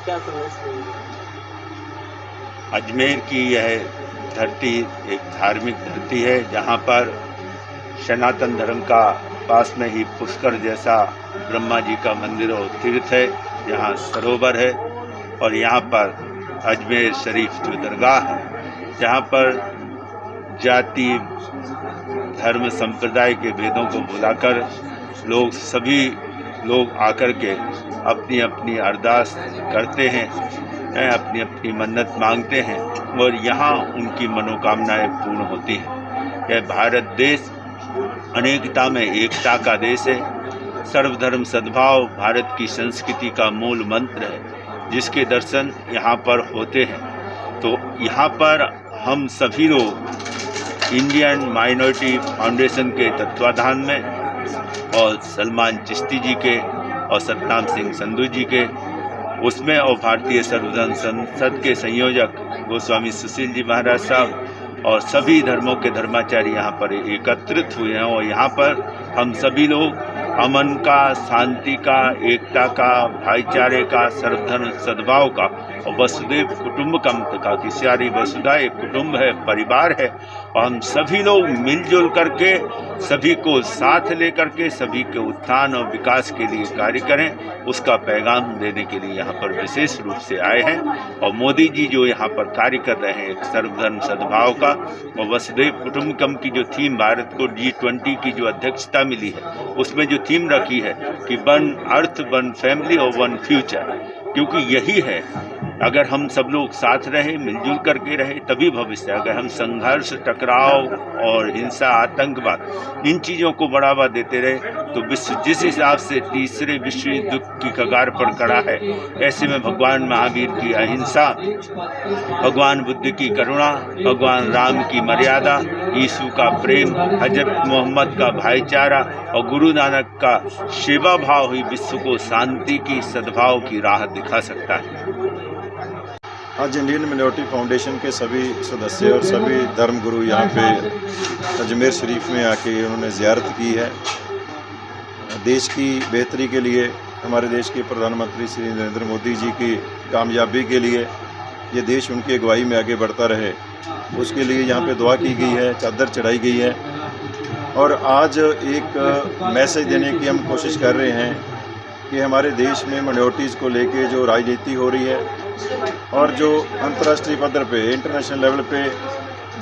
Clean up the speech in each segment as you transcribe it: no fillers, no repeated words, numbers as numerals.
क्या संदेश देंगे? अजमेर की यह धरती एक धार्मिक धरती है, जहाँ पर सनातन धर्म का पास में ही पुष्कर जैसा ब्रह्मा जी का मंदिर और तीर्थ है, जहाँ सरोवर है। और यहाँ पर अजमेर शरीफ जो दरगाह है, जहाँ पर जाति धर्म संप्रदाय के भेदों को भुलाकर सभी लोग आकर के अपनी अपनी अरदास करते हैं, अपनी अपनी मन्नत मांगते हैं और यहाँ उनकी मनोकामनाएं पूर्ण होती हैं। यह भारत देश अनेकता में एकता का देश है। सर्वधर्म सद्भाव भारत की संस्कृति का मूल मंत्र है, जिसके दर्शन यहाँ पर होते हैं। तो यहाँ पर हम सभी लोग इंडियन माइनॉरिटी फाउंडेशन के तत्वाधान में और सलमान चिश्ती जी के और सतनाम सिंह संधू जी के उसमें और भारतीय सर्वधर्म संसद के संयोजक गोस्वामी सुशील जी महाराज साहब और सभी धर्मों के धर्माचार्य यहाँ पर एकत्रित हुए हैं। और यहाँ पर हम सभी लोग अमन का, शांति का, एकता का, भाईचारे का, सर्वधर्म सद्भाव का और वसुदेव कुटुंबकम का कि सारी वसुधा एक कुटुंब है, परिवार है। और हम सभी लोग मिलजुल करके सभी को साथ लेकर के सभी के उत्थान और विकास के लिए कार्य करें, उसका पैगाम देने के लिए यहाँ पर विशेष रूप से आए हैं। और मोदी जी जो यहाँ पर कार्य कर रहे हैं एक सर्वधर्म सद्भाव का और वसुधैव कुटुंबकम की जो थीम भारत को G20 की जो अध्यक्षता मिली है, उसमें जो थीम रखी है कि वन अर्थ, वन फैमिली और वन फ्यूचर, क्योंकि यही है अगर हम सब लोग साथ रहे, मिलजुल करके रहे, तभी भविष्य। अगर हम संघर्ष, टकराव और हिंसा, आतंकवाद इन चीज़ों को बढ़ावा देते रहे तो विश्व जिस हिसाब से तीसरे विश्व युद्ध की कगार पर खड़ा है, ऐसे में भगवान महावीर की अहिंसा, भगवान बुद्ध की करुणा, भगवान राम की मर्यादा, यीशु का प्रेम, हजरत मोहम्मद का भाईचारा और गुरु नानक का सेवा भाव ही विश्व को शांति की, सद्भाव की राह दिखा सकता है। आज इंडियन माइनॉरिटी फाउंडेशन के सभी सदस्य और सभी धर्म गुरु यहाँ पे अजमेर शरीफ में आके उन्होंने ज़ियारत की है। देश की बेहतरी के लिए, हमारे देश के प्रधानमंत्री श्री नरेंद्र मोदी जी की कामयाबी के लिए, ये देश उनकी अगुवाई में आगे बढ़ता रहे, उसके लिए यहाँ पे दुआ की गई है, चादर चढ़ाई गई है। और आज एक मैसेज देने की हम कोशिश कर रहे हैं कि हमारे देश में माइनॉरिटीज़ को लेके जो राजनीति हो रही है और जो अंतर्राष्ट्रीय पद्धर पे, इंटरनेशनल लेवल पे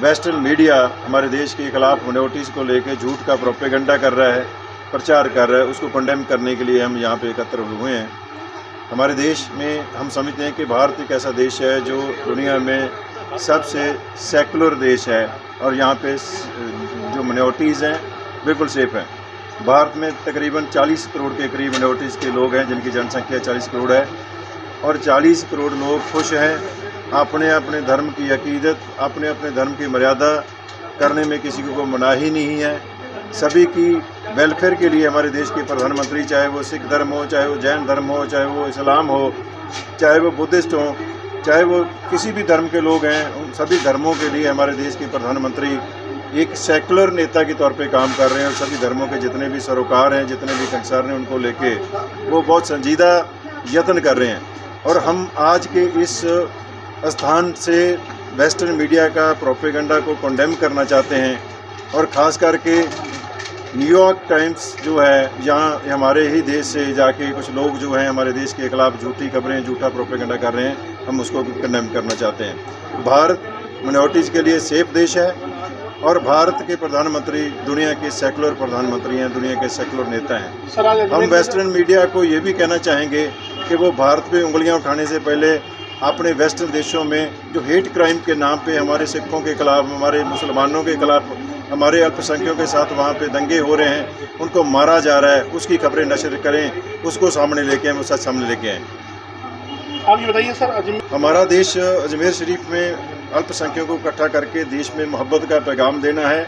वेस्टर्न मीडिया हमारे देश के खिलाफ माइनॉरिटीज़ को लेके झूठ का प्रोपेगेंडा कर रहा है, प्रचार कर रहा है, उसको कंडेम करने के लिए हम यहाँ पे एकत्र हुए हैं। हमारे देश में हम समझते हैं कि भारत एक ऐसा देश है जो दुनिया में सबसे सेकुलर देश है और यहाँ पे जो माइनॉरिटीज़ हैं बिल्कुल सेफ हैं। भारत में तकरीबन 40 करोड़ के करीब माइनॉरिटीज़ के लोग हैं, जिनकी जनसंख्या 40 करोड़ है और 40 करोड़ लोग खुश हैं। अपने अपने धर्म की अकीदत, अपने अपने धर्म की मर्यादा करने में किसी को मनाही नहीं है। सभी की वेलफेयर के लिए हमारे देश के प्रधानमंत्री, चाहे वो सिख धर्म हो, चाहे वो जैन धर्म हो, चाहे वो इस्लाम हो, चाहे वो बुद्धिस्ट हो, चाहे वो किसी भी धर्म के लोग हैं, उन सभी धर्मों के लिए हमारे देश के प्रधानमंत्री एक सेकुलर नेता के तौर पे काम कर रहे हैं। और सभी धर्मों के जितने भी सरोकार हैं, जितने भी कंसर्न हैं, उनको लेके वो बहुत संजीदा यत्न कर रहे हैं। और हम आज के इस स्थान से वेस्टर्न मीडिया का प्रोपेगेंडा को कंडेम करना चाहते हैं। और ख़ास करके न्यूयॉर्क टाइम्स जो है, यहाँ हमारे ही देश से जाके कुछ लोग जो हैं हमारे देश के खिलाफ झूठी खबरें, झूठा प्रोपेगेंडा कर रहे हैं, हम उसको कंडेम करना चाहते हैं। भारत माइनॉरिटीज़ के लिए सेफ देश है और भारत के प्रधानमंत्री दुनिया के सेकुलर प्रधानमंत्री हैं, दुनिया के सेकुलर नेता हैं। हम वेस्टर्न मीडिया को ये भी कहना चाहेंगे कि वो भारत पे उंगलियां उठाने से पहले अपने वेस्टर्न देशों में जो हेट क्राइम के नाम पे हमारे सिखों के खिलाफ, हमारे मुसलमानों के खिलाफ, हमारे अल्पसंख्यकों के साथ वहाँ पे दंगे हो रहे हैं, उनको मारा जा रहा है, उसकी खबरें नशर करें, उसको सामने लेके आएँ, वो सच सामने लेके आएँ। आप ये बताइए सर, हमारा देश अजमेर शरीफ में अल्पसंख्यकों को इकट्ठा करके देश में मोहब्बत का पैगाम देना है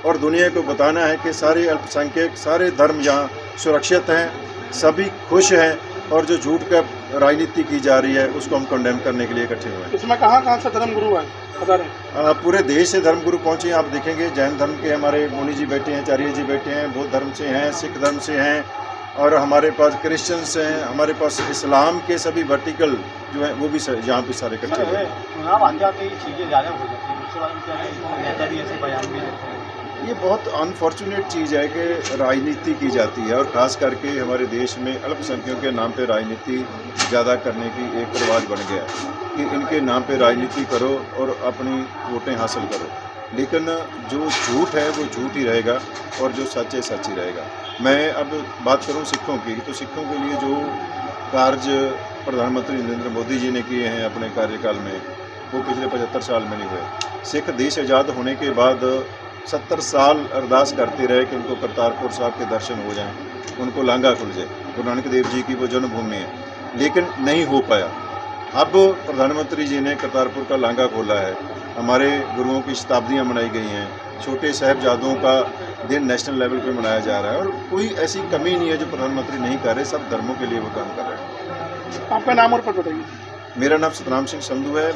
और दुनिया को बताना है कि सारे अल्पसंख्यक, सारे धर्म यहाँ सुरक्षित हैं, सभी खुश हैं और जो झूठ का राजनीति की जा रही है उसको हम कंडेम करने के लिए इकट्ठे हुए हैं। इसमें कहाँ से धर्म गुरु हैं बता रहे? पूरे देश से धर्म गुरु पहुँचे। आप देखेंगे जैन धर्म के हमारे मुनि जी बैठे हैं, आचार्य जी बैठे हैं, बौद्ध धर्म से हैं, सिख धर्म से हैं, और हमारे पास क्रिश्चियंस हैं, हमारे पास इस्लाम के सभी वर्टिकल जो हैं वो भी यहाँ पे सारे इकट्ठे हुए हैं। चुनाव आते आते ये चीज़ें ज़्यादा हो जाती है, उसके बारे में क्या है, नेता भी ऐसे बयान भी देते हैं। ये बहुत अनफॉर्चुनेट चीज़ है कि राजनीति की जाती है और ख़ास करके हमारे देश में अल्पसंख्यकों के नाम पे राजनीति ज़्यादा करने की एक रिवाज बन गया है कि इनके नाम पे राजनीति करो और अपनी वोटें हासिल करो, लेकिन जो झूठ है वो झूठ ही रहेगा और जो सच है सच ही रहेगा। मैं अब बात करूं सिखों की, तो सिखों के लिए जो कार्य प्रधानमंत्री नरेंद्र मोदी जी ने किए हैं अपने कार्यकाल में, वो पिछले 75 साल में नहीं हुए। सिख देश आज़ाद होने के बाद 70 साल अरदास करते रहे कि उनको करतारपुर साहब के दर्शन हो जाएं, उनको लांघा खुल जाए, गुरु नानक देव जी की वो जन्मभूमि है, लेकिन नहीं हो पाया। अब प्रधानमंत्री जी ने करतारपुर का लांघा खोला है, हमारे गुरुओं की शताब्दियाँ मनाई गई हैं, छोटे साहिबजादों का दिन नेशनल लेवल पे मनाया जा रहा है और कोई ऐसी कमी नहीं है जो प्रधानमंत्री नहीं कर रहे, सब धर्मों के लिए वो काम कर रहे हैं। आपका नाम और पद बताइए। मेरा नाम सतनाम सिंह संधू है।